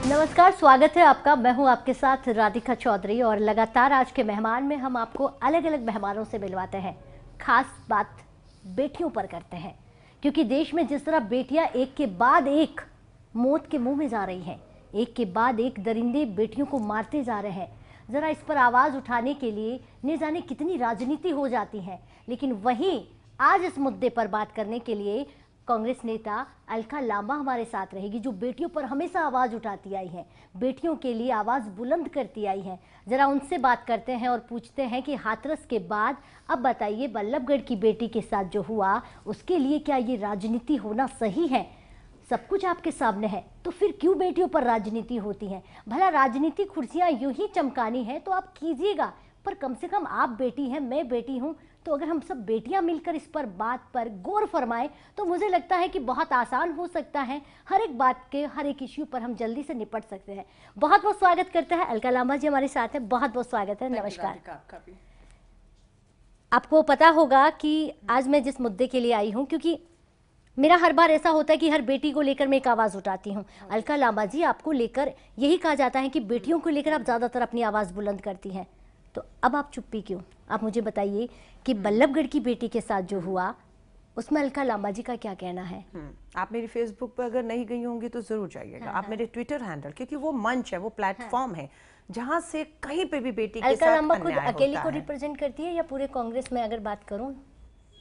नमस्कार, स्वागत है आपका। मैं हूं आपके साथ राधिका चौधरी और लगातार आज के मेहमान में हम आपको अलग अलग मेहमानों से मिलवाते हैं। खास बात बेटियों पर करते हैं, क्योंकि देश में जिस तरह बेटियां एक के बाद एक मौत के मुंह में जा रही हैं, एक के बाद एक दरिंदे बेटियों को मारते जा रहे हैं, ज़रा इस पर आवाज़ उठाने के लिए न जाने कितनी राजनीति हो जाती है। लेकिन वहीं आज इस मुद्दे पर बात करने के लिए कांग्रेस नेता अलका लांबा हमारे साथ रहेगी, जो बेटियों पर हमेशा आवाज़ उठाती आई है, बेटियों के लिए आवाज़ बुलंद करती आई है। ज़रा उनसे बात करते हैं और पूछते हैं कि हाथरस के बाद अब बताइए, बल्लभगढ़ की बेटी के साथ जो हुआ उसके लिए क्या ये राजनीति होना सही है? सब कुछ आपके सामने है, तो फिर क्यों बेटियों पर राजनीति होती है? भला राजनीति कुर्सियाँ यूं ही चमकानी है तो आप कीजिएगा, पर कम से कम आप बेटी हैं, मैं बेटी हूँ, तो अगर हम सब बेटियां मिलकर इस पर बात पर गौर फरमाएं तो मुझे लगता है कि बहुत आसान हो सकता है। हर एक बात के, हर एक इश्यू पर हम जल्दी से निपट सकते हैं। बहुत बहुत स्वागत करते हैं अलका लांबा जी हमारे साथ हैं। बहुत बहुत स्वागत है, नमस्कार। आपको पता होगा कि आज मैं जिस मुद्दे के लिए आई हूँ, क्योंकि मेरा हर बार ऐसा होता है कि हर बेटी को लेकर मैं एक आवाज़ उठाती हूँ। अलका लांबा जी, आपको लेकर यही कहा जाता है कि बेटियों को लेकर आप ज़्यादातर अपनी आवाज़ बुलंद करती हैं, तो अब आप चुप्पी क्यों? आप मुझे बताइए कि बल्लभगढ़ की बेटी के साथ जो हुआ उसमें अलका लांबा जी का क्या कहना है? आप मेरी फेसबुक पर अगर नहीं गई होंगी तो जरूर जाइएगा। आप मेरे ट्विटर हैंडल, क्योंकि वो मंच है, वो प्लेटफॉर्म है जहां से कहीं पे भी बेटी के साथ अलका लांबा खुद अन्याय अकेली होता को है। रिप्रेजेंट करती है या पूरे कांग्रेस में अगर बात करूं?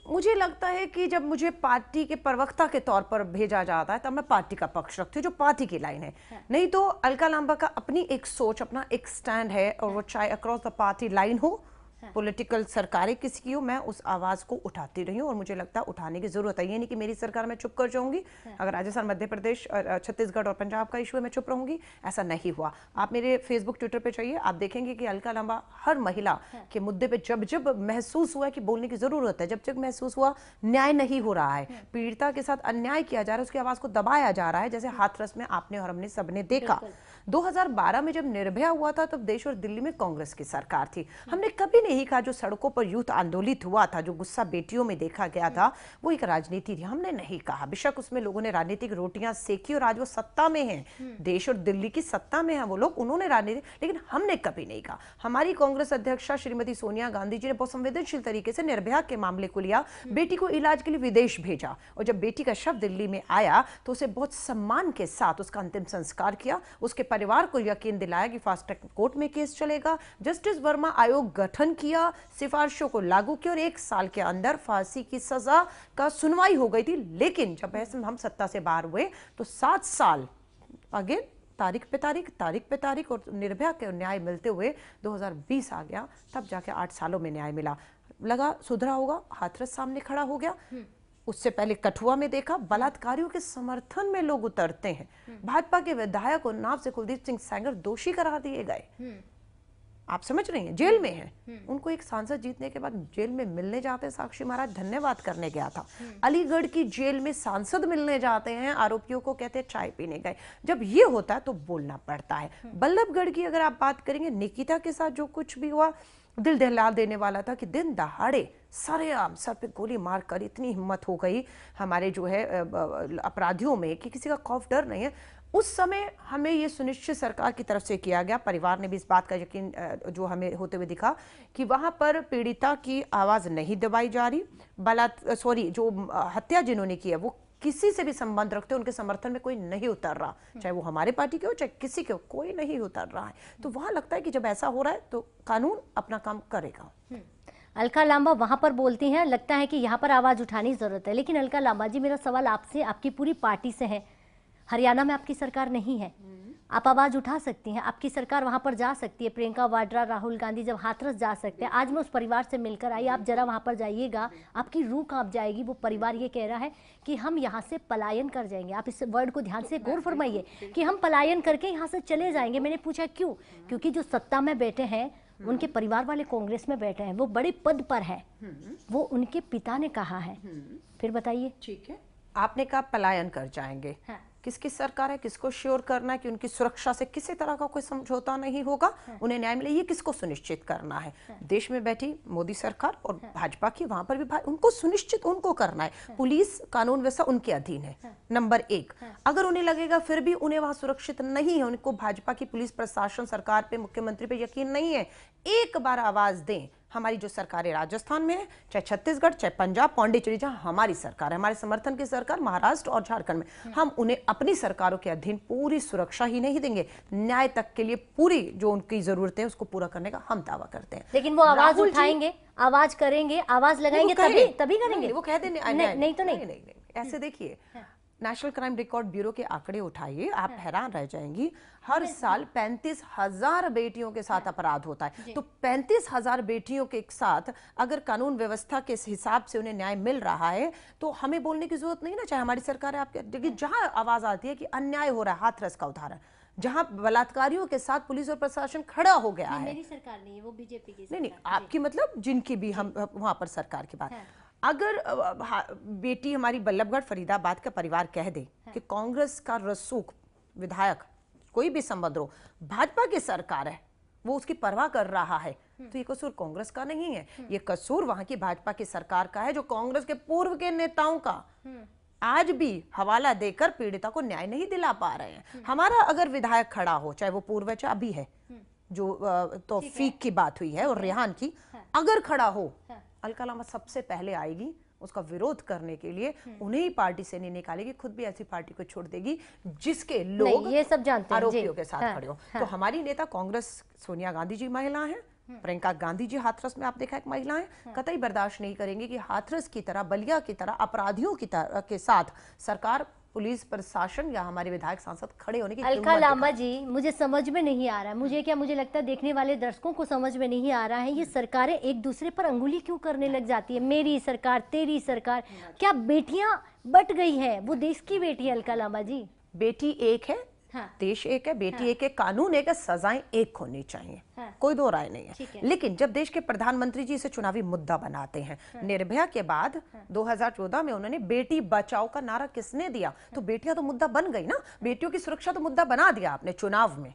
मुझे लगता है कि जब मुझे पार्टी के प्रवक्ता के तौर पर भेजा जाता है तब मैं पार्टी का पक्ष रखती हूँ, जो पार्टी की लाइन है। नहीं तो अलका लांबा का अपनी एक सोच, अपना एक स्टैंड है, और वो चाहे अक्रॉस द पार्टी लाइन हो, पॉलिटिकल सरकारें किसी की हो, मैं उस आवाज को उठाती रही हूँ और मुझे लगता है उठाने की जरूरत है। ये नहीं कि मेरी सरकार में चुप कर जाऊंगी, अगर राजस्थान, मध्य प्रदेश, छत्तीसगढ़ और पंजाब का इशू है मैं चुप रहूंगी, ऐसा नहीं हुआ। आप मेरे फेसबुक, ट्विटर पे चाहिए, आप देखेंगे कि अलका लांबा हर महिला के मुद्दे पे जब जब महसूस हुआ कि बोलने की जरूरत है, जब जब महसूस हुआ न्याय नहीं हो रहा है, पीड़िता के साथ अन्याय किया जा रहा है, उसकी आवाज को दबाया जा रहा है, जैसे हाथरस में आपने और हमने सबने देखा। 2012 में जब निर्भया हुआ था तब देश और दिल्ली में कांग्रेस की सरकार थी। हमने कभी नहीं कहा जो सड़कों पर यूथ आंदोलित हुआ था, जो गुस्सा बेटियों में देखा गया था, वो एक राजनीति थी, हमने नहीं कहा। बेशक उसमें लोगों ने राजनीतिक रोटियां सेकी और आज वो सत्ता में हैं, देश और दिल्ली की सत्ता में हैं वो लोग, उन्होंने राजनीति, लेकिन हमने कभी नहीं कहा। हमारी कांग्रेस अध्यक्षा श्रीमती सोनिया गांधी जी ने बहुत संवेदनशील तरीके से निर्भया के मामले को लिया, बेटी को इलाज के लिए विदेश भेजा, और जब बेटी का शव दिल्ली में आया तो उसे बहुत सम्मान के साथ उसका अंतिम संस्कार किया, उसके परिवार को यकीन दिलाया कि फास्ट ट्रैक कोर्ट में केस चलेगा, जस्टिस वर्मा आयोग गठन किया, सिफारिशों को लागू किया और 1 साल के अंदर फांसी की सजा का सुनवाई हो गई थी। लेकिन जब हम सत्ता से बाहर हुए तो 7 साल अगेन तारीख पे तारीख और निर्भया के न्याय मिलते हुए 2020 आ गया, तब जाके 8 सालों में न्याय मिला। लगा सुधरा होगा, हाथरस सामने खड़ा हो गया। उससे पहले कठुआ में देखा, बलात्कारियों के समर्थन में लोग उतरते हैं। भाजपा के विधायक और नाव से कुलदीप सिंह सेंगर दोषी करार दिए गए। आप समझ रही हैं, जेल में हैं। उनको एक सांसद जीतने के बाद जेल में मिलने जाते हैं, साक्षी महाराज धन्यवाद करने गया था। अलीगढ़ की जेल में सांसद मिलने जाते हैं, आरोपियों को कहते हैं चाय पीने गए। जब ये होता है तो बोलना पड़ता है। बल्लभगढ़ की अगर आप बात करेंगे, निकिता के साथ जो कुछ भी हुआ दिल दहला देने वाला था, कि दिन दहाड़े सरेआम सर पे गोली मारकर इतनी हिम्मत हो गई हमारे जो है अपराधियों में कि किसी का खौफ डर नहीं है। उस समय हमें ये सुनिश्चित सरकार की तरफ से किया गया, परिवार ने भी इस बात का यकीन जो हमें होते हुए दिखा कि वहां पर पीड़िता की आवाज नहीं दबाई जा रही। जो हत्या जिन्होंने की है वो किसी से भी संबंध रखते, उनके समर्थन में कोई नहीं उतर रहा, चाहे वो हमारे पार्टी के हो चाहे किसी के हो, कोई नहीं उतर रहा है। तो वहां लगता है कि जब ऐसा हो रहा है तो कानून अपना काम करेगा। अलका लांबा वहां पर बोलती हैं, लगता है कि यहाँ पर आवाज उठाने की जरूरत है। लेकिन अलका लांबा जी, मेरा सवाल आपसे, आपकी पूरी पार्टी से है, हरियाणा में आपकी सरकार नहीं है, आप आवाज उठा सकती हैं, आपकी सरकार वहां पर जा सकती है, प्रियंका वाड्रा, राहुल गांधी जब हाथरस जा सकते हैं। आज मैं उस परिवार से मिलकर आई, आप जरा वहां पर जाइएगा, आपकी रूह कांप जाएगी। वो परिवार ये कह रहा है कि हम यहाँ से पलायन कर जाएंगे। आप इस वर्ड को ध्यान से गौर फरमाइए कि हम पलायन करके यहाँ से चले जाएंगे। मैंने पूछा क्यों? क्योंकि जो सत्ता में बैठे हैं उनके परिवार वाले कांग्रेस में बैठे हैं, वो बड़े पद पर है, वो उनके पिता ने कहा है। फिर बताइए। ठीक है, आपने कहा पलायन कर जाएंगे, किसकी सरकार है, किसको श्योर करना है कि उनकी सुरक्षा से किसी तरह का कोई समझौता नहीं होगा, उन्हें न्याय मिले, ये किसको सुनिश्चित करना है? देश में बैठी मोदी सरकार और भाजपा की, वहां पर भी उनको सुनिश्चित उनको करना है। पुलिस कानून व्यवस्था उनके अधीन है, नंबर 1। अगर उन्हें लगेगा फिर भी उन्हें वहां सुरक्षित नहीं है, उनको भाजपा की पुलिस प्रशासन, सरकार पे, मुख्यमंत्री पे यकीन नहीं है, एक बार आवाज दें। हमारी जो सरकार है राजस्थान में है, चाहे छत्तीसगढ़, चाहे पंजाब, पौंडीचेरी, जहां हमारी सरकार है, हमारे समर्थन की सरकार महाराष्ट्र और झारखंड में, हम उन्हें अपनी सरकारों के अधीन पूरी सुरक्षा ही नहीं देंगे, न्याय तक के लिए पूरी जो उनकी जरूरत है उसको पूरा करने का हम दावा करते हैं। लेकिन वो आवाज उठाएंगे, आवाज करेंगे, आवाज लगाएंगे, तभी करेंगे। वो कह देंगे नहीं तो नहीं। ऐसे देखिए, नेशनल क्राइम रिकॉर्ड ब्यूरो के आंकड़े उठाइए, आप हैरान रह जाएंगी। हर साल 35,000 बेटियों के साथ अपराध होता है। तो 35,000 बेटियों के साथ अगर कानून व्यवस्था के हिसाब से उन्हें न्याय मिल रहा है तो हमें बोलने की जरूरत नहीं ना, चाहे हमारी सरकार है, आपके, लेकिन जहां आवाज आती है कि अन्याय हो रहा है, हाथरस का उदाहरण, जहां बलात्कारियों के साथ पुलिस और प्रशासन खड़ा हो गया है। मेरी सरकार नहीं है, वो बीजेपी की नहीं, आपकी मतलब जिनकी भी, हम वहां पर सरकार की बात। अगर बेटी हमारी बल्लभगढ़ फरीदाबाद का परिवार कह दे कि कांग्रेस का रसूख विधायक, कोई भी संबंध हो, भाजपा की सरकार है, वो उसकी परवाह कर रहा है, तो ये कसूर कांग्रेस का नहीं है, ये कसूर वहां की भाजपा की सरकार का है, जो कांग्रेस के पूर्व के नेताओं का आज भी हवाला देकर पीड़िता को न्याय नहीं दिला पा रहे हैं। हमारा अगर विधायक खड़ा हो, चाहे वो पूर्व है चाहे अभी है, जो तौफीक की बात हुई है और रेहान की, अगर खड़ा हो, अलका लांबा सबसे पहले आएगी उसका विरोध करने के लिए, उन्हें ही पार्टी से नहीं निकालेगी, खुद भी ऐसी पार्टी को छोड़ देगी जिसके लोग ये सब जानते हैं, आरोपियों के साथ खड़े हो। तो हमारी नेता कांग्रेस सोनिया गांधी जी महिला हैं, प्रियंका गांधी जी हाथरस में आप देखा एक महिला है, कतई बर्दाश्त नहीं करेंगे कि हाथरस की तरह, बलिया की तरह अपराधियों की तरह के साथ सरकार, पुलिस प्रशासन या हमारे विधायक सांसद खड़े होने की। अलका लांबा जी, मुझे समझ में नहीं आ रहा है, मुझे लगता है देखने वाले दर्शकों को समझ में नहीं आ रहा है, ये सरकारें एक दूसरे पर अंगुली क्यों करने लग जाती है? मेरी सरकार, तेरी सरकार, क्या बेटियां बट गई है? वो देश की बेटी है अलका लांबा जी। बेटी एक है, देश एक है, बेटी एक है, कानून एक है, सजाएं एक होनी चाहिए, कोई दो राय नहीं है। लेकिन जब देश के प्रधानमंत्री जी इसे चुनावी मुद्दा बनाते हैं, निर्भया के बाद 2014 में उन्होंने बेटी बचाओ का नारा किसने दिया? तो बेटियां तो मुद्दा बन गई ना, बेटियों की सुरक्षा तो मुद्दा बना दिया आपने चुनाव में।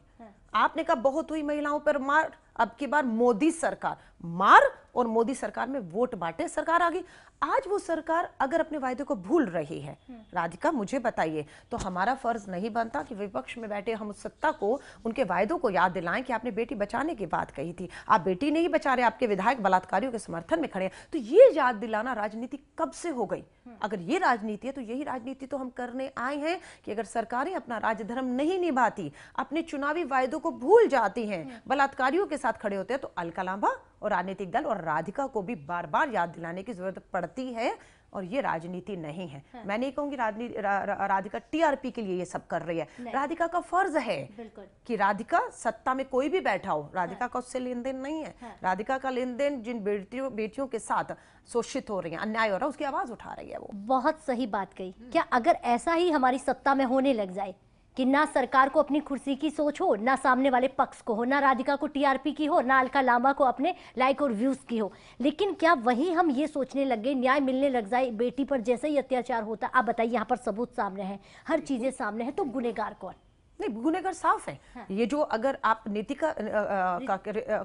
आपने कहा बहुत हुई महिलाओं पर मार, अब की बार मोदी सरकार मार और मोदी सरकार में वोट बांटे सरकार आ गई। आज वो सरकार अगर अपने वायदे को भूल रही है, राधिका मुझे बताइए, तो हमारा फर्ज नहीं बनता कि विपक्ष में बैठे हम उस सत्ता को उनके वायदों को याद दिलाएं कि आपने बेटी बचाने की बात कही थी, आप बेटी नहीं बचा रहे, आपके विधायक बलात्कारियों के समर्थन में खड़े हैं। तो ये याद दिलाना राजनीति कब से हो गई? अगर ये राजनीति है तो यही राजनीति तो हम करने आए हैं कि अगर सरकारें अपना राजधर्म नहीं निभाती, अपने चुनावी वायदों को भूल जाती हैं, बलात्कारियों के साथ खड़े होते हैं, तो अलका लांबा और राजनीतिक दल और राधिका को भी बार बार याद दिलाने की जरूरत पड़ती है। और ये राजनीति नहीं है। मैं नहीं कहूंगी राधिका टीआरपी के लिए ये सब कर रही है, राधिका का फर्ज है कि राधिका सत्ता में कोई भी बैठा हो, राधिका का उससे लेन देन नहीं है। राधिका का लेन देन जिन बेटियों के साथ शोषित हो रही है, अन्याय हो रहा है, उसकी आवाज उठा रही है वो। बहुत सही बात कही। क्या अगर ऐसा ही हमारी सत्ता में होने लग जाए कि ना सरकार को अपनी कुर्सी की सोच हो, ना सामने वाले पक्ष को हो, ना राधिका को टीआरपी की हो, ना अलका लांबा को अपने लाइक और व्यूज की हो, लेकिन क्या वही हम ये सोचने लग गए, न्याय मिलने लग जाए, बेटी पर जैसे ही अत्याचार होता, आप बताइए, यहाँ पर सबूत सामने है, हर चीजें सामने है, तो गुनहगार कौन? नहीं, गुनहगार साफ है। ये जो अगर आप नीतिका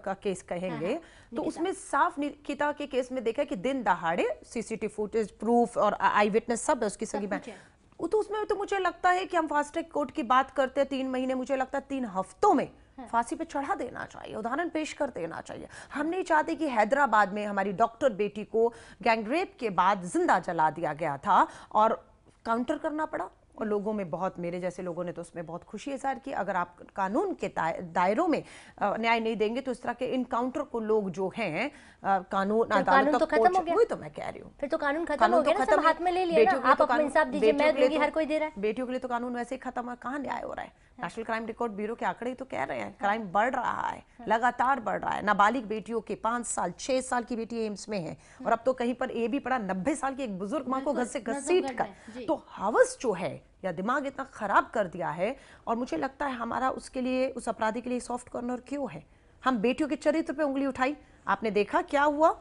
का केस कहेंगे तो उसमें साफ निकिता के केस में देखा कि दिन दहाड़े सीसीटीवी फुटेज, प्रूफ और आई विटनेस सब है उसकी सगी बहन, तो उसमें तो मुझे लगता है कि हम फास्ट ट्रैक कोर्ट की बात करते हैं 3 महीने, मुझे लगता है 3 हफ्तों में फांसी पे चढ़ा देना चाहिए, उदाहरण पेश कर देना चाहिए। हम नहीं चाहते कि हैदराबाद में हमारी डॉक्टर बेटी को गैंगरेप के बाद जिंदा जला दिया गया था और काउंटर करना पड़ा, और लोगों में बहुत, मेरे जैसे लोगों ने तो उसमें बहुत खुशी इज़हार की। अगर आप कानून के दायरों में न्याय नहीं देंगे तो इस तरह के इनकाउंटर को लोग जो हैं कानून अदालत तो खत्म हो गया। वही तो मैं कह रही हूँ, फिर तो कानून खत्म हो गया ना, सब हाथ में ले लिया ना, आप अपना इंसाफ दीजिए, मैं दूंगी, हर कोई दे रहा है। बेटियों के लिए तो कानून वैसे ही खत्म है, कहाँ न्याय हो रहा है? नेशनल क्राइम रिकॉर्ड ब्यूरो के आंकड़े तो कह रहे हैं क्राइम बढ़ रहा है, लगातार बढ़ रहा है। नाबालिग बेटियों के 5 साल 6 साल की बेटी एम्स में है, और अब तो कहीं पर ये भी पड़ा 90 साल की एक बुजुर्ग माँ को घर से घसीट कर। तो हवस जो है या दिमाग इतना खराब कर दिया है, और मुझे लगता है हमारा उसके लिए, उस अपराधी के लिए सॉफ्ट कॉर्नर क्यों है? हम बेटियों के चरित्र पे उंगली उठाई, आपने देखा क्या हुआ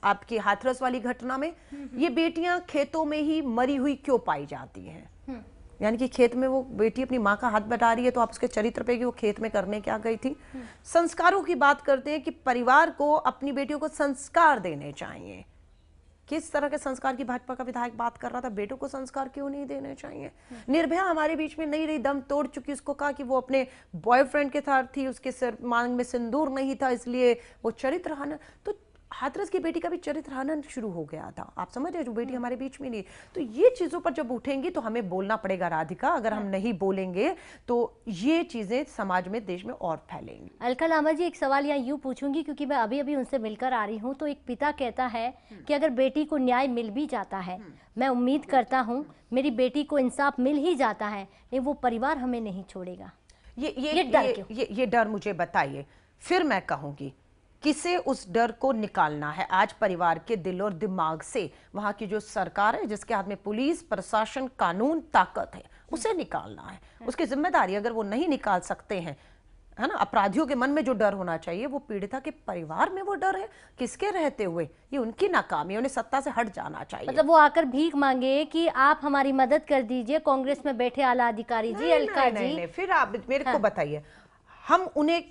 आपकी हाथरस वाली घटना में? ये बेटियां खेतों में ही मरी हुई क्यों पाई जाती हैं? यानी कि खेत में वो बेटी अपनी माँ का हाथ बटा रही है, तो आप उसके चरित्र पे कि वो खेत में करने क्या गई थी। संस्कारों की बात करते हैं कि परिवार को अपनी बेटियों को संस्कार देने चाहिए। किस तरह के संस्कार की भाजपा का विधायक बात कर रहा था, बेटों को संस्कार क्यों नहीं देने चाहिए। निर्भया हमारे बीच में नहीं रही, दम तोड़ चुकी। उसको कहा कि वो अपने बॉयफ्रेंड के साथ थी, उसके सिर मांग में सिंदूर नहीं था, इसलिए वो चरित्र हनन। तो हाथरस की बेटी का भी चरित्र हनन शुरू हो गया था। आप समझ रहे, जो बेटी हमारे बीच में नहीं। तो ये चीजों पर जब उठेंगी तो हमें बोलना पड़ेगा राधिका। अगर हम नहीं बोलेंगे तो ये चीजें समाज में, देश में और फैलेंगी। अलका लांबा जी, एक सवाल यहाँ यूँ पूछूंगी क्योंकि मैं अभी अभी उनसे मिलकर आ रही हूँ। तो एक पिता कहता है कि अगर बेटी को न्याय मिल भी जाता है, मैं उम्मीद करता हूँ मेरी बेटी को इंसाफ मिल ही जाता है, लेकिन वो परिवार हमें नहीं छोड़ेगा। ये डर मुझे बताइए, फिर मैं कहूंगी किसे उस डर को निकालना है। आज परिवार के दिल और दिमाग से वहां की जो सरकार है, जिसके हाथ में पुलिस, प्रशासन, कानून, ताकत है, उसे निकालना है। उसकी जिम्मेदारी अगर वो नहीं निकाल सकते हैं, है ना। अपराधियों के मन में जो डर होना चाहिए वो पीड़िता के परिवार में वो डर है। किसके रहते हुए ये उनकी नाकामी, उन्हें सत्ता से हट जाना चाहिए। मतलब वो आकर भीख मांगे कि आप हमारी मदद कर दीजिए, कांग्रेस में बैठे आला अधिकारी जी, अलका जी। नहीं, फिर आप मेरे को बताइए, हम उन्हें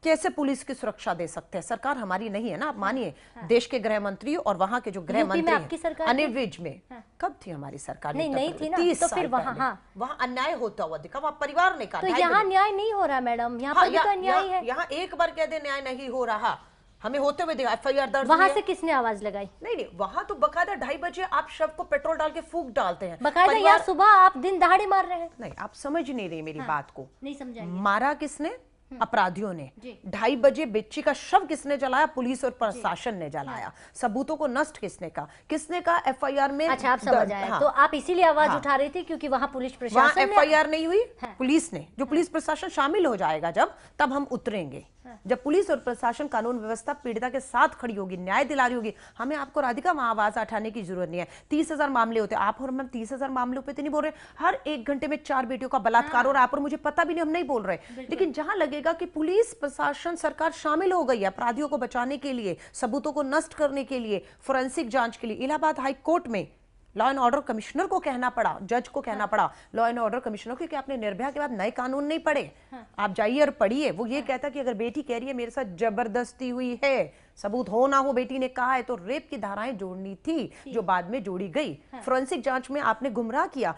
कैसे पुलिस की सुरक्षा दे सकते हैं। सरकार हमारी नहीं है ना, आप मानिए। देश के गृह मंत्री और वहां के जो गृह मंत्री हैं, अनिल विज में कब थी हमारी सरकार? नहीं थी ना, तो फिर वहां अन्याय होता हुआ दिखा, वहां परिवार ने कहा। तो यहाँ न्याय नहीं हो रहा मैडम, यहाँ पर भी तो अन्याय है। यहाँ एक बार कह दे न्याय नहीं हो रहा, हमें होते हुए देखा। FIR दर्ज। वहां से किसने आवाज लगाई? नहीं, वहां तो बकायदा 2:30 बजे आप शव को पेट्रोल डाल के फूंक डालते हैं। बकायदा यहाँ सुबह आप दिन दहाड़े मार रहे हैं। नहीं, आप समझ नहीं रही मेरी बात को। नहीं समझाइए। मारा किसने? अपराधियों ने। 2:30 बजे बच्ची का शव किसने जलाया? पुलिस और प्रशासन ने जलाया। सबूतों को नष्ट किसने कहा? FIR में। अच्छा, आप समझ आए। तो आप इसीलिए आवाज उठा रही थी क्योंकि वहां पुलिस प्रशासन ने FIR नहीं हुई, पुलिस ने। जो पुलिस प्रशासन शामिल हो जाएगा जब, तब हम उतरेंगे। जब पुलिस और प्रशासन, कानून व्यवस्था पीड़िता के साथ खड़ी होगी, न्याय दिला रही होगी, हमें आपको राधिका वहां आवाज उठाने की जरूरत नहीं है। 30,000 मामले होते हैं, आप और मैं 30,000 मामलों पे तो नहीं बोल रहे। हर 1 घंटे में 4 बेटियों का बलात्कार हो रहा है, आप और मुझे पता भी नहीं, हम नहीं बोल रहे। लेकिन जहां लगेगा कि पुलिस, प्रशासन, सरकार शामिल हो गई है अपराधियों को बचाने के लिए, सबूतों को नष्ट करने के लिए, फोरेंसिक जांच के लिए, इलाहाबाद हाई कोर्ट में लॉ एंड ऑर्डर कमिश्नर को कहना पड़ा, जज को कहना पड़ा, लॉ एंड ऑर्डर कमिश्नर को, कि आपने निर्भया के बाद नए कानून नहीं पढ़े। आप जाइए और पढ़िए। वो ये कहता कि अगर बेटी कह रही है मेरे साथ जबरदस्ती हुई है, सबूत हो ना हो, बेटी ने कहा है, तो रेप की धाराएं जोड़नी थी, जो बाद में जोड़ी गई। फोरेंसिक जांच में आपने गुमराह किया।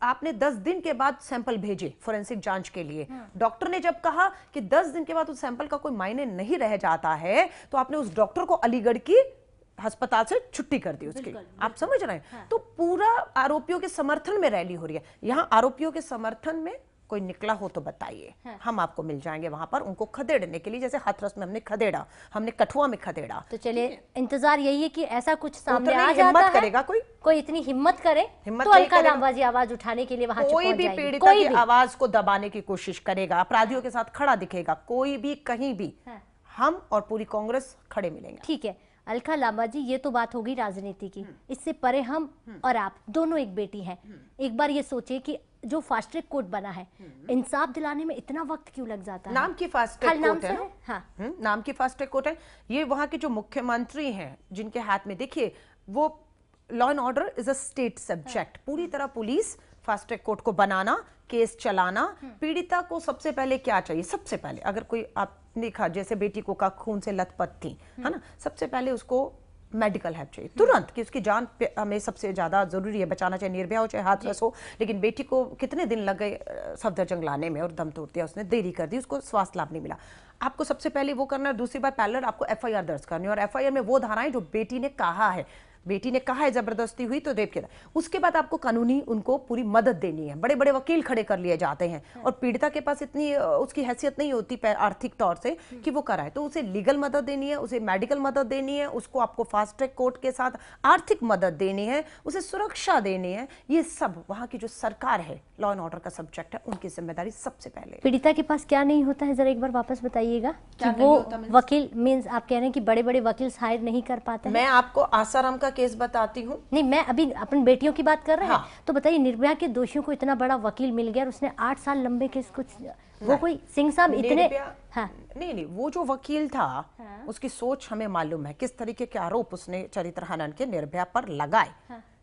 आपने 10 दिन के बाद सैंपल भेजे फोरेंसिक जांच के लिए। डॉक्टर ने जब कहा कि 10 दिन के बाद उस सैंपल का कोई मायने नहीं रह जाता है, तो आपने उस डॉक्टर को अलीगढ़ की अस्पताल से छुट्टी कर दी उसकी। आप समझ रहे हैं? तो पूरा आरोपियों के समर्थन में रैली हो रही है। यहाँ आरोपियों के समर्थन में कोई निकला हो तो बताइए। हम आपको मिल जाएंगे वहां पर, उनको खदेड़ने के लिए, जैसे हाथरस में हमने खदेड़ा, हमने कठुआ में खदेड़ा। तो चलिए, इंतजार यही है कि ऐसा कुछ सामने आ जाता है। करेगा कोई इतनी हिम्मत करे तो अलका लांबा जी आवाज उठाने के लिए वहां कोई भी पीड़िता की आवाज को दबाने की कोशिश करेगा, अपराधियों के साथ खड़ा दिखेगा, कोई भी कहीं भी, हम और पूरी कांग्रेस खड़े मिलेंगे। ठीक है अलका लांबा जी, ये तो बात होगी राजनीति की। इससे परे हम और आप दोनों एक बेटी हैं। एक बार ये सोचिए कि जो फास्ट ट्रैक कोर्ट बना है, इंसाफ दिलाने में इतना वक्त क्यों लग जाता है? नाम की फास्ट ट्रैक कोर्ट है ना? हाँ, नाम की फास्ट ट्रैक कोर्ट है। ये वहां के जो मुख्यमंत्री हैं, जिनके हाथ में, देखिए, वो law and order is a state subject. पूरी तरह पुलिस फास्ट ट्रैक कोर्ट को बनाना, केस चलाना। पीड़िता को सबसे पहले क्या चाहिए? सबसे पहले अगर कोई, आप देखा जैसे बेटी को का खून से लथपथ थी, है ना, सबसे पहले उसको मेडिकल हेल्प चाहिए तुरंत, कि उसकी जान हमें सबसे ज्यादा जरूरी है, बचाना, चाहे निर्भया हो चाहे हाथरस हो। लेकिन बेटी को कितने दिन लग गए सफदरजंग लाने में, और दम तोड़ दिया उसने, देरी कर दी, उसको स्वास्थ्य लाभ नहीं मिला। आपको सबसे पहले वो करना है। दूसरी बात, पैरेलल आपको FIR दर्ज करनी है, और FIR में वो धाराएं जो बेटी ने कहा है, बेटी ने कहा है जबरदस्ती हुई तो रेप किया। उसके बाद आपको कानूनी उनको पूरी मदद देनी है। बड़े बड़े वकील खड़े कर लिए जाते हैं, और पीड़िता के पास इतनी उसकी हैसियत नहीं होती आर्थिक तौर से कि वो कराए, तो उसे लीगल मदद देनी है, उसे मेडिकल मदद देनी है, उसको आपको फास्ट ट्रैक कोर्ट के साथ आर्थिक मदद देनी है, उसे सुरक्षा देनी है। ये सब वहां की जो सरकार है, लॉ एंड ऑर्डर का सब्जेक्ट है, उनकी जिम्मेदारी सबसे पहले। पीड़िता के पास क्या नहीं होता है, जरा एक बार वापस बताइएगा। कि वो वकील मींस आप कह रहे हैं कि बड़े बड़े वकील हायर नहीं कर पाते? मैं आपको आसाराम का केस बताती हूँ। नहीं, मैं अभी अपनी बेटियों की बात कर रहे हैं। तो बताइए, निर्भया के दोषियों को इतना बड़ा वकील मिल गया और उसने 8 साल लंबे केस, कुछ वो कोई सिंह साहब इतने। नहीं, वो जो वकील था, उसकी सोच हमें मालूम है, किस तरीके के आरोप उसने चरित्र हनन के निर्भया पर लगाए।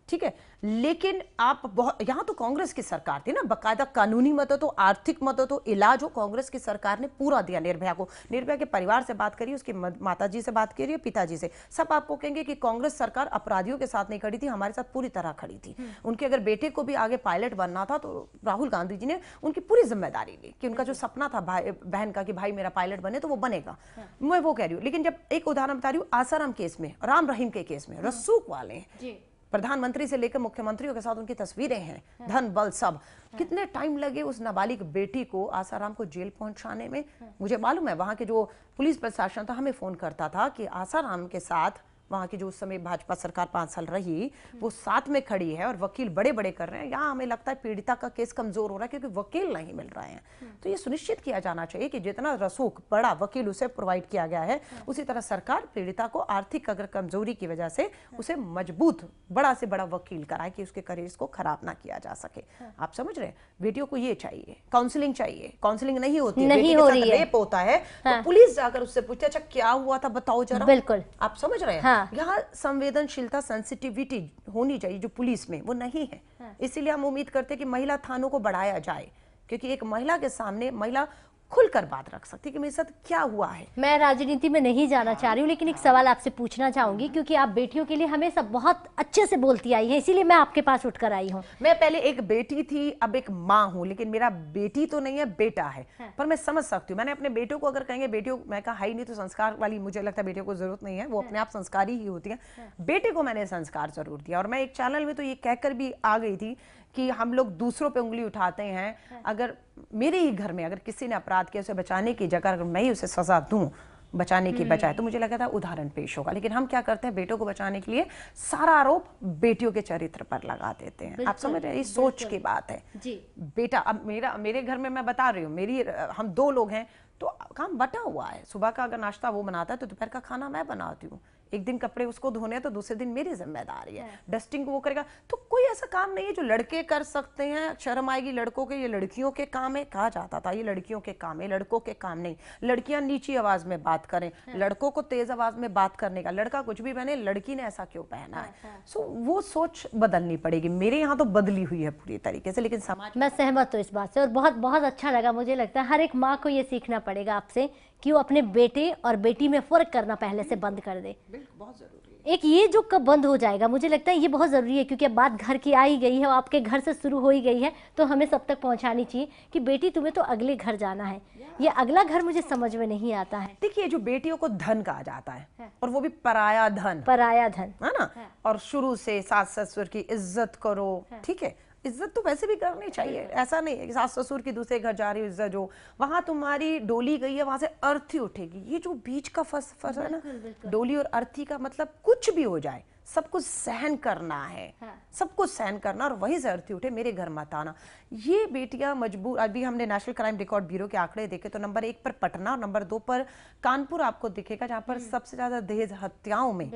ठीक है, लेकिन आप बहुत, यहाँ तो कांग्रेस की सरकार थी ना, बकायदा कानूनी मदद हो, आर्थिक मदद हो, इलाज हो, कांग्रेस की सरकार ने पूरा दिया निर्भया को। निर्भया के परिवार से बात करिए, उसकी माताजी से बात करिए, पिताजी से, सब आपको कहेंगे कि कांग्रेस सरकार अपराधियों के साथ नहीं खड़ी थी, हमारे साथ पूरी तरह खड़ी थी। उनके अगर बेटे को भी आगे पायलट बनना था तो राहुल गांधी जी ने उनकी पूरी जिम्मेदारी ली कि उनका जो सपना था भाई बहन का कि भाई मेरा पायलट बने तो वो बनेगा, मैं वो कह रही हूँ। लेकिन जब एक उदाहरण बता रही हूँ, आसाराम केस में, राम रहीम के केस में, रसूख वाले हैं, प्रधानमंत्री से लेकर मुख्यमंत्रियों के साथ उनकी तस्वीरें हैं, धन बल सब, कितने टाइम लगे उस नाबालिग बेटी को आसाराम को जेल पहुंचाने में। मुझे मालूम है वहां के जो पुलिस प्रशासन था हमें फोन करता था कि आसाराम के साथ वहां की जो उस समय भाजपा सरकार 5 साल रही वो साथ में खड़ी है और वकील बड़े बड़े कर रहे हैं। यहाँ हमें लगता है पीड़िता का केस कमजोर हो रहा है क्योंकि वकील नहीं मिल रहे हैं। तो ये सुनिश्चित किया जाना चाहिए कि जितना रसूख बड़ा वकील उसे प्रोवाइड किया गया है, उसी तरह सरकार पीड़िता को आर्थिक अगर कमजोरी की वजह से उसे मजबूत बड़ा से बड़ा वकील कराए कि उसके करियर को खराब ना किया जा सके। आप समझ रहे हैं, बेटियों को ये चाहिए, काउंसलिंग चाहिए, काउंसलिंग नहीं होती है, नहीं हो रही है, रेप होता है तो पुलिस जाकर उससे पूछते अच्छा क्या हुआ था बताओ जरा। बिल्कुल, आप समझ रहे हैं। यहाँ संवेदनशीलता, सेंसिटिविटी होनी चाहिए जो पुलिस में वो नहीं है। इसीलिए हम उम्मीद करते हैं कि महिला थानों को बढ़ाया जाए, क्योंकि एक महिला के सामने महिला खुलकर बात रख सकती है कि मेरे साथ क्या हुआ है। मैं राजनीति में नहीं जाना चाह रही हूँ, लेकिन एक सवाल आपसे पूछना चाहूंगी, क्योंकि आप बेटियों के लिए हमेशा बहुत अच्छे से बोलती आई हैं, इसीलिए मैं आपके पास उठकर आई हूँ। मैं पहले एक बेटी थी, अब एक माँ हूँ, लेकिन मेरा बेटी तो नहीं है, बेटा है। पर मैं समझ सकती हूँ, मैंने अपने बेटों को अगर कहेंगे बेटियों, मैं कहा है ही नहीं तो संस्कार वाली मुझे लगता है बेटियों को जरूरत नहीं है, वो अपने आप संस्कारी ही होती है। बेटे को मैंने संस्कार जरूर दिया। और मैं एक चैनल में तो ये कहकर भी आ गई थी कि हम लोग दूसरों पे उंगली उठाते हैं, अगर मेरे ही घर में अगर किसी ने अपराध किया उसे बचाने की जगह अगर मैं ही उसे सजा दूं बचाने की बजाय, तो मुझे लगा था उदाहरण पेश होगा। लेकिन हम क्या करते हैं, बेटों को बचाने के लिए सारा आरोप बेटियों के चरित्र पर लगा देते हैं। आप समझ रहे हैं, ये सोच की बात है जी। बेटा, अब मेरे घर में मैं बता रही हूँ, हम 2 लोग हैं तो काम बटा हुआ है। सुबह का अगर नाश्ता वो बनाता है तो दोपहर का खाना मैं बनाती हूँ। एक दिन कपड़े उसको धोने हैं तो दूसरे दिन मेरी जिम्मेदारी है, डस्टिंग वो करेगा। तो कोई ऐसा काम नहीं है जो लड़के कर सकते हैं, शर्म आएगी लड़कों के, ये लड़कियों के काम है। कहा जाता था ये लड़कियों के काम है, लड़कों के काम नहीं। लड़कियां नीची आवाज में बात करें, लड़कों को तेज आवाज में बात करने का, लड़का कुछ भी पहने, लड़की ने ऐसा क्यों पहना है। सो वो सोच बदलनी पड़ेगी। मेरे यहाँ तो बदली हुई है पूरी तरीके से, लेकिन समाज, मैं सहमत हूँ इस बात से और बहुत बहुत अच्छा लगा। मुझे लगता है हर एक माँ को ये सीखना पड़ेगा आपसे कि वो अपने बेटे और बेटी में फर्क करना पहले से बंद कर दे। बहुत जरूरी है। एक ये जो कब बंद हो जाएगा, मुझे लगता है ये बहुत ज़रूरी है, क्योंकि अब बात घर की आ ही गई है, आपके घर से शुरू हो ही गई है, तो हमें सब तक पहुंचानी चाहिए कि बेटी तुम्हें तो अगले घर जाना है। ये अगला घर मुझे समझ में नहीं आता है। देखिए, जो बेटियों को धन कहा जाता है और वो भी पराया धन, पराया धन है ना। और शुरू से सास ससुर की इज्जत करो, ठीक है, इज्जत तो वैसे भी करनी चाहिए। ऐसा नहीं है कि सास ससुर की दूसरे घर जा रही हो इज्जत जो, वहां तुम्हारी डोली गई है वहां से अर्थी उठेगी। ये जो बीच का फर्ज है ना, डोली और अर्थी का मतलब कुछ भी हो जाए सब कुछ सहन करना है, सब कुछ सहन करना और वहीं से अर्थी उठे, मेरे घर मत आना। ये बेटियां मजबूर, अभी हमने नेशनल क्राइम रिकॉर्ड ब्यूरो के आंकड़े देखे तो नंबर 1 पर पटना और नंबर 2 पर कानपुर आपको दिखेगा, जहां पर सबसे ज्यादा दहेज हत्याओं में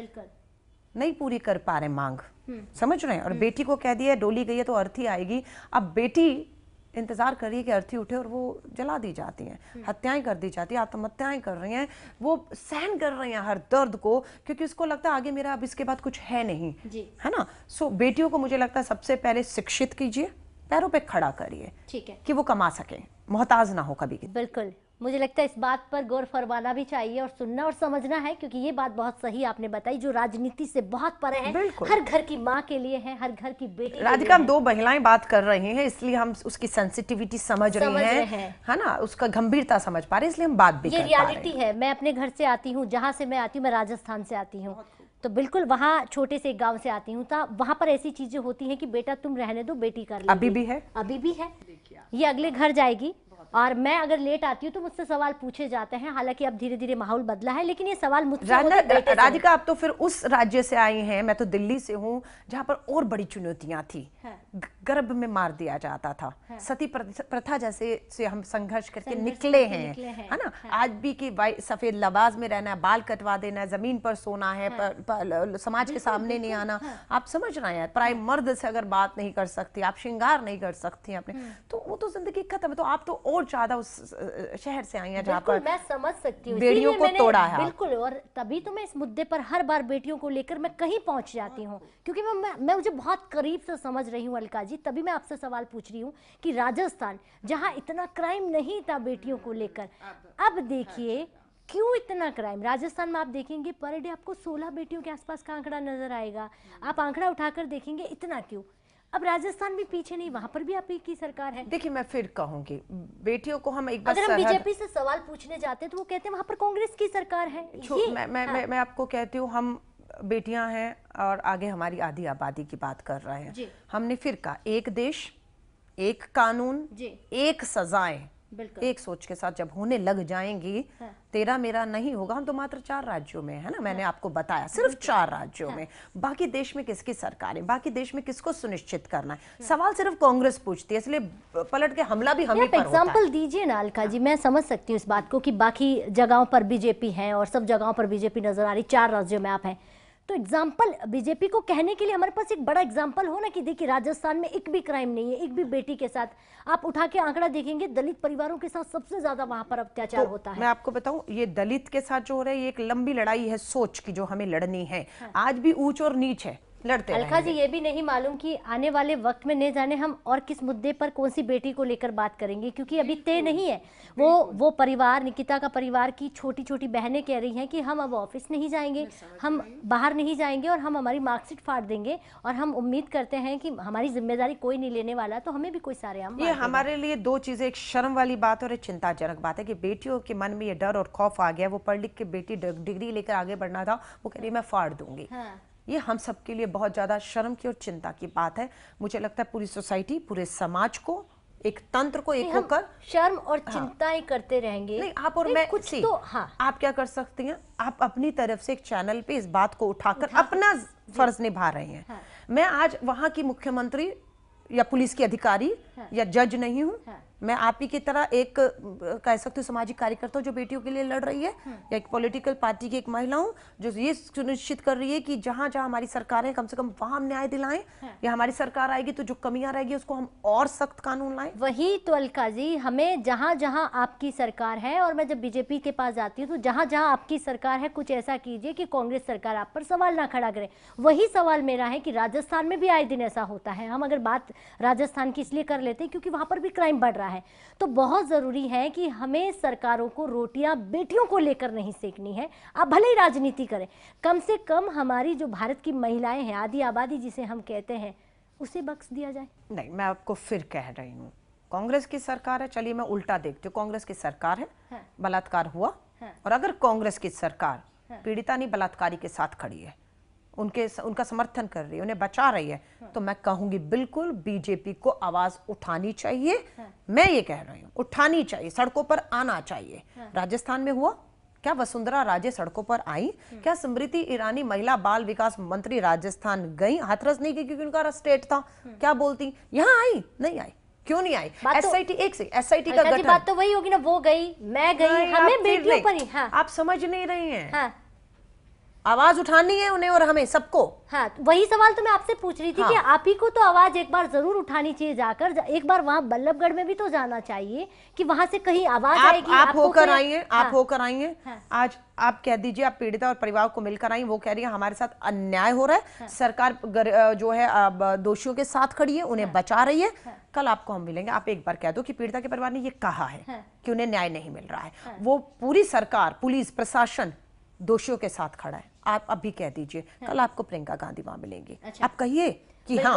नहीं पूरी कर पा रहे मांग। समझ रहे हैं। और बेटी को कह दिया डोली गई है तो अर्थी आएगी। अब बेटी इंतजार कर रही है कि अर्थी उठे और वो जला दी जाती हैं, हत्याएं कर दी जाती है, आत्महत्याएं कर रही हैं, वो सहन कर रही हैं हर दर्द को, क्योंकि उसको लगता है आगे मेरा अब इसके बाद कुछ है नहीं, है ना। सो बेटियों को मुझे लगता है सबसे पहले शिक्षित कीजिए, पैरों पे खड़ा करिए, ठीक है, कि वो कमा सके, मोहताज ना हो कभी। बिल्कुल, मुझे लगता है इस बात पर गौर फरमाना भी चाहिए और सुनना और समझना है, क्योंकि ये बात बहुत सही आपने बताई जो राजनीति से बहुत परे है, हर घर की माँ के लिए है, हर घर की बेटी। राधिका, हम 2 महिलाएं बात कर रही हैं इसलिए हम उसकी सेंसिटिविटी समझ रही हैं, है ना, उसका गंभीरता समझ पा रहे हैं, इसलिए हम बात भी कर पा रहे हैं। ये रियलिटी है। मैं अपने घर से आती हूँ, जहाँ से मैं आती हूँ, मैं राजस्थान से आती हूँ, तो बिल्कुल वहाँ छोटे से एक गांव से आती हूँ, तो वहाँ पर ऐसी चीजें होती हैं कि बेटा तुम रहने दो, बेटी कर लेगी। अभी भी है, अभी भी है। ये अगले घर जाएगी और मैं अगर लेट आती हूँ तो मुझसे सवाल पूछे जाते हैं। हालांकि अब धीरे धीरे माहौल बदला है, लेकिन ये सवाल मुझसे राधिका, आप तो फिर उस राज्य से आई हैं, मैं तो दिल्ली से हूँ, जहाँ पर और बड़ी चुनौतियां थी। गर्भ में मार दिया जाता था, सती प्रथा जैसे से हम संघर्ष करके निकले हैं, है ना। आज भी कि सफेद लिबास में रहना है, बाल कटवा देना है, जमीन पर सोना है, समाज के सामने नहीं आना। आप समझ रहे हैं, प्राय मर्द से अगर बात नहीं कर सकती, आप श्रृंगार नहीं कर सकती अपने, तो वो तो जिंदगी खत्म है। तो आप तो और ज्यादा उस शहर से आई हैं जहाँ बिल्कुल, पर मैं समझ सकती हूँ, बेटियों इसीलिए को मैंने तोड़ा है। बिल्कुल, और तभी तो मैं इस मुद्दे पर हर बार बेटियों को लेकर मैं कहीं पहुंच जाती हूँ, क्योंकि मैं मुझे बहुत करीब से समझ रही हूँ अलका जी, तभी मैं आपसे सवाल पूछ रही हूँ कि राजस्थान जहाँ इतना क्राइम नहीं था बेटियों को लेकर, अब देखिए क्यों इतना क्राइम। राजस्थान में आप देखेंगे पर डे आपको 16 बेटियों के आसपास का आंकड़ा नजर आएगा, आप आंकड़ा उठाकर देखेंगे, इतना क्यों। अब राजस्थान भी पीछे नहीं, वहां पर भी आप ही की सरकार है। देखिए मैं फिर कहूंगी, बेटियों को हम एक बार अगर हम बीजेपी से सवाल पूछने जाते हैं तो वो कहते हैं वहां पर कांग्रेस की सरकार है। ये मैं आपको कहती हूँ, हम बेटियां हैं और आगे हमारी आधी आबादी की बात कर रहे हैं। हमने फिर कहा एक देश, एक कानून, एक सजाएं, एक सोच के साथ जब होने लग जाएंगी, तेरा मेरा नहीं होगा। हम तो मात्र 4 राज्यों में है ना, मैंने आपको बताया सिर्फ 4 राज्यों में, बाकी देश में किसकी सरकार है, बाकी देश में किसको सुनिश्चित करना है। सवाल सिर्फ कांग्रेस पूछती है, इसलिए पलट के हमला भी हम ही पर होता है। एग्जाम्पल दीजिए ना अलका जी, मैं समझ सकती हूँ इस बात को कि बाकी जगहों पर बीजेपी है और सब जगहों पर बीजेपी नजर आ रही, 4 राज्यों में आप हैं, तो एग्जाम्पल बीजेपी को कहने के लिए हमारे पास एक बड़ा एग्जाम्पल हो ना कि देखिए राजस्थान में एक भी क्राइम नहीं है, एक भी बेटी के साथ। आप उठा के आंकड़ा देखेंगे, दलित परिवारों के साथ सबसे ज्यादा वहां पर अत्याचार होता है। मैं आपको बताऊं, ये दलित के साथ जो हो रहा है, ये एक लंबी लड़ाई है सोच की जो हमें लड़नी है। आज भी ऊंच और नीच है, लड़ते अलका जी ये भी नहीं मालूम कि आने वाले वक्त में नहीं जाने हम और किस मुद्दे पर कौन सी बेटी को लेकर बात करेंगे, क्योंकि अभी तय नहीं है। वो परिवार, निकिता का परिवार की छोटी छोटी बहनें कह रही हैं कि हम अब ऑफिस नहीं जाएंगे, हम बाहर नहीं जाएंगे और हम हमारी मार्कशीट फाड़ देंगे, और हम उम्मीद करते हैं कि हमारी जिम्मेदारी कोई नहीं लेने वाला, तो हमें भी कोई सारेआम। ये हमारे लिए 2 चीजें, एक शर्म वाली बात और एक चिंताजनक बात है कि बेटियों के मन में ये डर और खौफ आ गया। वो पढ़ लिख के बेटी डिग्री लेकर आगे बढ़ना था, वो कह रही मैं फाड़ दूंगी। ये हम सब के लिए बहुत ज्यादा शर्म की और चिंता की बात है। मुझे लगता है पूरी सोसाइटी, पूरे समाज को, एक तंत्र को एक होकर शर्म और चिंताएं करते रहेंगे। नहीं, आप और मैं कुछ तो आप क्या कर सकती हैं, आप अपनी तरफ से एक चैनल पे इस बात को उठाकर अपना फर्ज निभा रहे हैं। मैं आज वहां की मुख्यमंत्री या पुलिस की अधिकारी या जज नहीं हूं, मैं आप ही की तरह एक कह सकती हूँ सामाजिक कार्यकर्ता जो बेटियों के लिए लड़ रही है, या एक पॉलिटिकल पार्टी की एक महिला हूँ जो ये सुनिश्चित कर रही है कि जहां जहां हमारी सरकार है कम से कम वहां हम न्याय दिलाएं, या हमारी सरकार आएगी तो जो कमियां रहेगी उसको हम और सख्त कानून लाएं। वही तो अलका जी, हमें जहां जहां आपकी सरकार है, और मैं जब बीजेपी के पास जाती हूँ तो जहां जहां आपकी सरकार है कुछ ऐसा कीजिए कि कांग्रेस सरकार आप पर सवाल ना खड़ा करे। वही सवाल मेरा है कि राजस्थान में भी आए दिन ऐसा होता है। हम अगर बात राजस्थान की इसलिए कर लेते हैं क्योंकि वहां पर भी क्राइम बढ़ रहा है, तो बहुत जरूरी है कि हमें सरकारों को रोटियां बेटियों को लेकर नहीं सेकनी है। आप भले ही राजनीति करें, कम से कम हमारी जो भारत की महिलाएं हैं, आधी आबादी जिसे हम कहते हैं, उसे बख्श दिया जाए। नहीं, मैं आपको फिर कह रही हूँ, कांग्रेस की सरकार है, चलिए मैं उल्टा देखती हूँ, कांग्रेस की सरकार है, बलात्कार हुआ, और अगर कांग्रेस की सरकार पीड़िता नहीं बलात्कारी के साथ खड़ी है, उनका समर्थन कर रही है, उन्हें बचा रही है, तो मैं कहूंगी बिल्कुल बीजेपी को आवाज उठानी चाहिए। मैं ये कह रही हूँ उठानी चाहिए, सड़कों पर आना चाहिए। राजस्थान में हुआ क्या, वसुंधरा राजे सड़कों पर आई क्या, स्मृति ईरानी महिला बाल विकास मंत्री राजस्थान गई, हाथरस नहीं की क्योंकि उनका स्टेट था, क्या बोलती, यहाँ आई नहीं आई, क्यों नहीं आई? एसआईटी, एक से एसआईटी का गठन, बात तो वही होगी ना, वो गई मैं गई, हमें बेटियों पर ही। आप समझ नहीं रही हैं, आवाज उठानी है उन्हें और हमें सबको। हाँ, वही सवाल तो मैं आपसे पूछ रही थी कि आप ही को तो आवाज एक बार जरूर उठानी चाहिए, जाकर एक बार वहां बल्लभगढ़ में भी तो जाना चाहिए कि वहां से कहीं आवाज आएगी। आप होकर आई हैं, आप होकर आई हैं। आज आप कह दीजिए, आप पीड़िता और परिवार को मिलकर आई, वो कह रही है हमारे साथ अन्याय हो रहा है, सरकार जो है दोषियों के साथ खड़ी है, उन्हें बचा रही है। कल आपको हम मिलेंगे, आप एक बार कह दो कि पीड़िता के परिवार ने ये कहा है कि उन्हें न्याय नहीं मिल रहा है, वो पूरी सरकार, पुलिस प्रशासन दोषियों के साथ खड़ा है। आप अभी कह दीजिए, कल आपको प्रियंका गांधी वहां मिलेंगी। आप कहिए कि हाँ,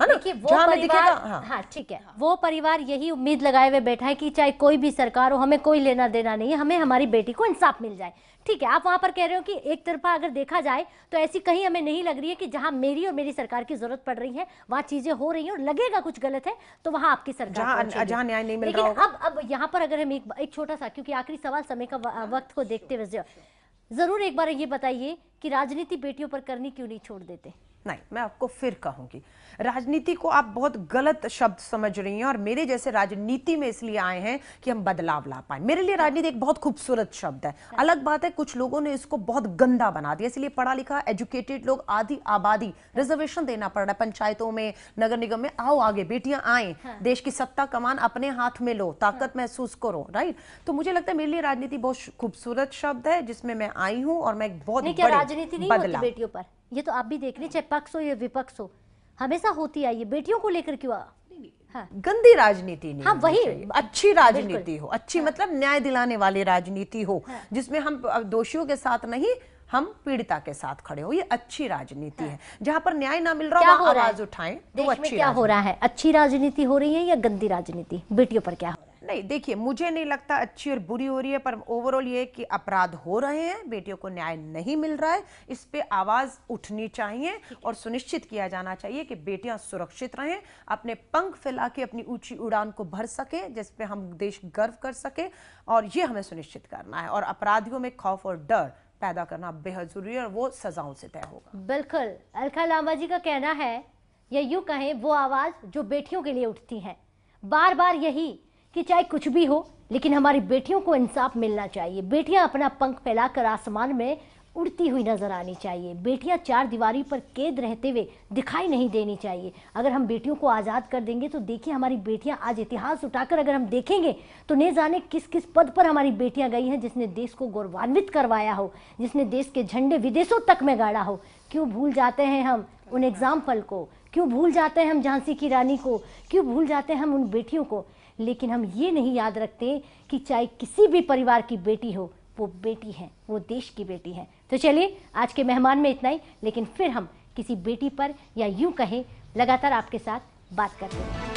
है ना, वो परिवार, हाँ ठीक है, वो परिवार यही उम्मीद लगाए हुए बैठा है कि चाहे कोई भी सरकार हो, हमें कोई लेना देना नहीं है, हमें हमारी बेटी को इंसाफ मिल जाए। ठीक है, आप वहां पर कह रहे हो कि एक तरफा अगर देखा जाए तो ऐसी कहीं हमें नहीं लग रही है कि जहां मेरी और मेरी सरकार की जरूरत पड़ रही है वहां चीजें हो रही हैं, और लगेगा कुछ गलत है तो वहां आपकी सरकार जहां न्याय नहीं मिल रहा होगा। अब यहाँ पर अगर हम एक छोटा सा, क्योंकि आखिरी सवाल समय का वक्त को देखते हुए जरूर एक बार ये बताइए कि राजनीति बेटियों पर करनी क्यों नहीं छोड़ देते? नहीं, मैं आपको फिर कहूंगी, राजनीति को आप बहुत गलत शब्द समझ रही हैं और मेरे जैसे राजनीति में इसलिए आए हैं कि हम बदलाव ला पाए। मेरे लिए राजनीति एक बहुत खूबसूरत शब्द है। अलग बात है कुछ लोगों ने इसको बहुत गंदा बना दिया, इसलिए पढ़ा लिखा एजुकेटेड लोग आधी आबादी रिजर्वेशन देना पड़ रहा है पंचायतों में, नगर निगम में। आओ आगे, बेटियां आए, देश की सत्ता कमान अपने हाथ में लो, ताकत महसूस करो, राइट। तो मुझे लगता है मेरे लिए राजनीति बहुत खूबसूरत शब्द है जिसमें मैं आई हूँ और मैं एक बहुत बड़े राजनीति नहीं होती बेटियों पर, ये तो आप भी देख रही, चाहे पक्ष हो या विपक्ष हो, हमेशा होती आई है। बेटियों को लेकर क्यों? हाँ। गंदी राजनीति नहीं, हाँ, वही अच्छी राजनीति हो, अच्छी मतलब न्याय दिलाने वाली राजनीति हो, जिसमें हम दोषियों के साथ नहीं, हम पीड़िता के साथ खड़े हो। ये अच्छी राजनीति है। जहां पर न्याय ना मिल रहा हो आवाज उठाएं। देश में क्या हो रहा है? अच्छी राजनीति हो रही है या गंदी राजनीति? बेटियों पर क्या हो रहा है? नहीं, देखिए, मुझे नहीं लगता अच्छी और बुरी हो रही है, पर ओवरऑल ये कि अपराध हो रहे हैं, बेटियों को न्याय नहीं मिल रहा है, इस पे आवाज उठनी चाहिए और सुनिश्चित किया जाना चाहिए कि बेटियां सुरक्षित रहें, अपने पंख फैला के अपनी ऊंची उड़ान को भर सके, जिस पे हम देश गर्व कर सके, और ये हमें सुनिश्चित करना है। और अपराधियों में खौफ और डर पैदा करना बेहद जरूरी है और वो सजाओं से तय होगा। बिल्कुल, अलका लांबा जी का कहना है, या यूं कहें वो आवाज जो बेटियों के लिए उठती है, बार बार यही कि चाहे कुछ भी हो लेकिन हमारी बेटियों को इंसाफ मिलना चाहिए। बेटियां अपना पंख फैलाकर आसमान में उड़ती हुई नजर आनी चाहिए। बेटियां चार दीवारी पर कैद रहते हुए दिखाई नहीं देनी चाहिए। अगर हम बेटियों को आज़ाद कर देंगे तो देखिए, हमारी बेटियां आज इतिहास उठाकर अगर हम देखेंगे तो नहीं जाने किस किस पद पर हमारी बेटियां गई हैं, जिसने देश को गौरवान्वित करवाया हो, जिसने देश के झंडे विदेशों तक में गाड़ा हो। क्यों भूल जाते हैं हम उन एग्जाम्पल को? क्यों भूल जाते हैं हम झांसी की रानी को? क्यों भूल जाते हैं हम उन बेटियों को? लेकिन हम ये नहीं याद रखते कि चाहे किसी भी परिवार की बेटी हो, वो बेटी है, वो देश की बेटी है। तो चलिए, आज के मेहमान में इतना ही, लेकिन फिर हम किसी बेटी पर, या यूं कहें, लगातार आपके साथ बात करते हैं।